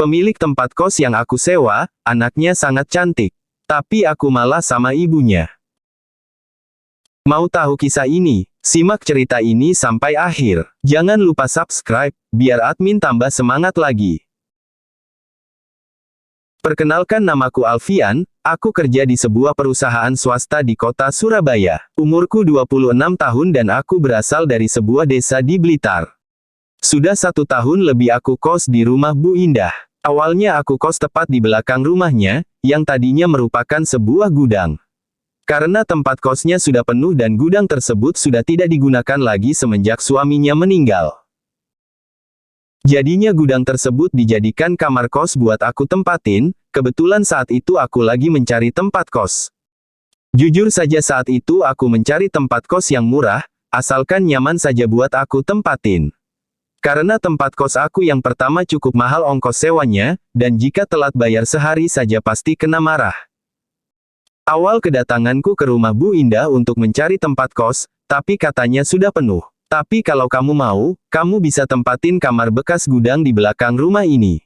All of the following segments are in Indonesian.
Pemilik tempat kos yang aku sewa, anaknya sangat cantik. Tapi aku malah sama ibunya. Mau tahu kisah ini? Simak cerita ini sampai akhir. Jangan lupa subscribe, biar admin tambah semangat lagi. Perkenalkan, namaku Alfian, aku kerja di sebuah perusahaan swasta di kota Surabaya. Umurku 26 tahun dan aku berasal dari sebuah desa di Blitar. Sudah 1 tahun lebih aku kos di rumah Bu Indah. Awalnya aku kos tepat di belakang rumahnya, yang tadinya merupakan sebuah gudang. Karena tempat kosnya sudah penuh dan gudang tersebut sudah tidak digunakan lagi semenjak suaminya meninggal. Jadinya gudang tersebut dijadikan kamar kos buat aku tempatin. Kebetulan saat itu aku lagi mencari tempat kos. Jujur saja saat itu aku mencari tempat kos yang murah, asalkan nyaman saja buat aku tempatin. Karena tempat kos aku yang pertama cukup mahal ongkos sewanya, dan jika telat bayar sehari saja pasti kena marah. Awal kedatanganku ke rumah Bu Indah untuk mencari tempat kos, tapi katanya sudah penuh. Tapi kalau kamu mau, kamu bisa tempatin kamar bekas gudang di belakang rumah ini.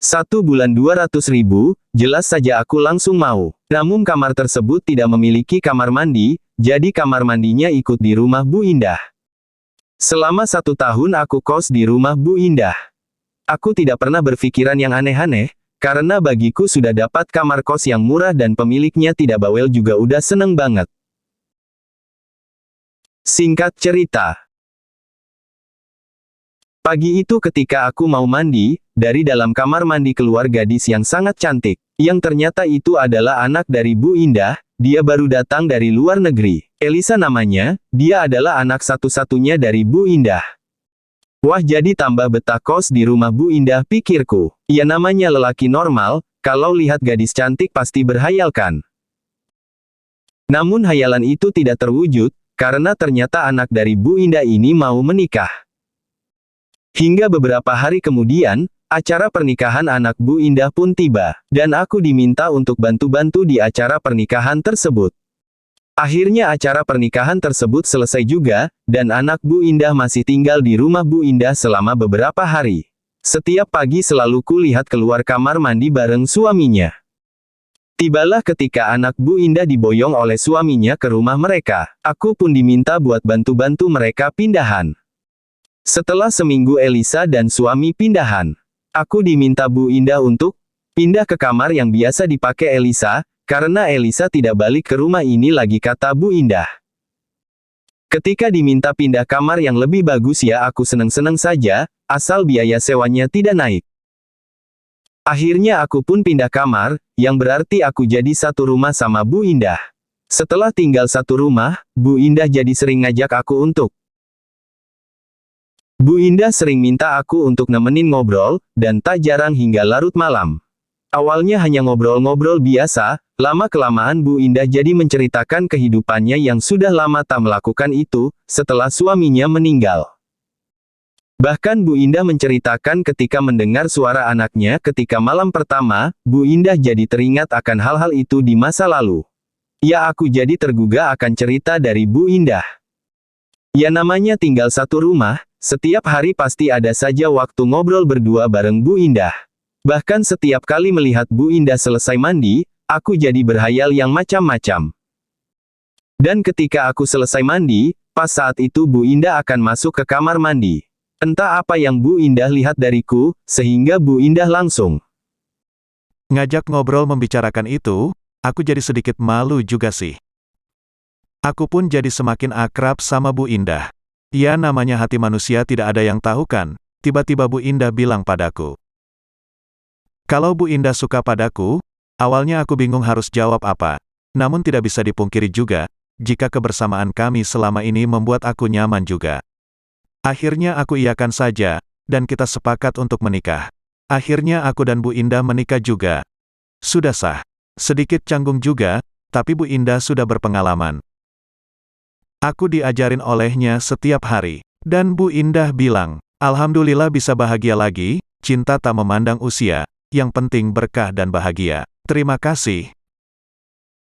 1 bulan 200.000, jelas saja aku langsung mau. Namun kamar tersebut tidak memiliki kamar mandi, jadi kamar mandinya ikut di rumah Bu Indah. Selama 1 tahun aku kos di rumah Bu Indah. Aku tidak pernah berpikiran yang aneh-aneh, karena bagiku sudah dapat kamar kos yang murah dan pemiliknya tidak bawel juga udah seneng banget. Singkat cerita. Pagi itu ketika aku mau mandi, dari dalam kamar mandi keluar gadis yang sangat cantik, yang ternyata itu adalah anak dari Bu Indah. Dia baru datang dari luar negeri. Elisa namanya, dia adalah anak satu-satunya dari Bu Indah. Wah, jadi tambah betah kos di rumah Bu Indah, pikirku. Ya namanya lelaki normal, kalau lihat gadis cantik pasti berhayalkan. Namun hayalan itu tidak terwujud, karena ternyata anak dari Bu Indah ini mau menikah. Hingga beberapa hari kemudian, acara pernikahan anak Bu Indah pun tiba, dan aku diminta untuk bantu-bantu di acara pernikahan tersebut. Akhirnya acara pernikahan tersebut selesai juga, dan anak Bu Indah masih tinggal di rumah Bu Indah selama beberapa hari. Setiap pagi selalu kulihat keluar kamar mandi bareng suaminya. Tibalah ketika anak Bu Indah diboyong oleh suaminya ke rumah mereka. Aku pun diminta buat bantu-bantu mereka pindahan. Setelah seminggu Elisa dan suami pindahan, aku diminta Bu Indah untuk pindah ke kamar yang biasa dipakai Elisa, karena Elisa tidak balik ke rumah ini lagi, kata Bu Indah. Ketika diminta pindah kamar yang lebih bagus ya aku seneng-seneng saja, asal biaya sewanya tidak naik. Akhirnya aku pun pindah kamar, yang berarti aku jadi satu rumah sama Bu Indah. Setelah tinggal satu rumah, Bu Indah jadi sering ngajak aku untuk Bu Indah sering minta aku untuk nemenin ngobrol, dan tak jarang hingga larut malam. Awalnya hanya ngobrol-ngobrol biasa, lama-kelamaan Bu Indah jadi menceritakan kehidupannya yang sudah lama tak melakukan itu, setelah suaminya meninggal. Bahkan Bu Indah menceritakan ketika mendengar suara anaknya ketika malam pertama, Bu Indah jadi teringat akan hal-hal itu di masa lalu. Ya aku jadi tergugah akan cerita dari Bu Indah. Ya namanya tinggal satu rumah, setiap hari pasti ada saja waktu ngobrol berdua bareng Bu Indah. Bahkan setiap kali melihat Bu Indah selesai mandi, aku jadi berhayal yang macam-macam. Dan ketika aku selesai mandi, pas saat itu Bu Indah akan masuk ke kamar mandi. Entah apa yang Bu Indah lihat dariku, sehingga Bu Indah langsung ngajak ngobrol membicarakan itu, aku jadi sedikit malu juga sih. Aku pun jadi semakin akrab sama Bu Indah. Ya namanya hati manusia tidak ada yang tahu kan, tiba-tiba Bu Indah bilang padaku. Kalau Bu Indah suka padaku, awalnya aku bingung harus jawab apa. Namun tidak bisa dipungkiri juga, jika kebersamaan kami selama ini membuat aku nyaman juga. Akhirnya aku iyakan saja, dan kita sepakat untuk menikah. Akhirnya aku dan Bu Indah menikah juga. Sudah sah. Sedikit canggung juga, tapi Bu Indah sudah berpengalaman. Aku diajarin olehnya setiap hari. Dan Bu Indah bilang, alhamdulillah bisa bahagia lagi, cinta tak memandang usia, yang penting berkah dan bahagia. Terima kasih.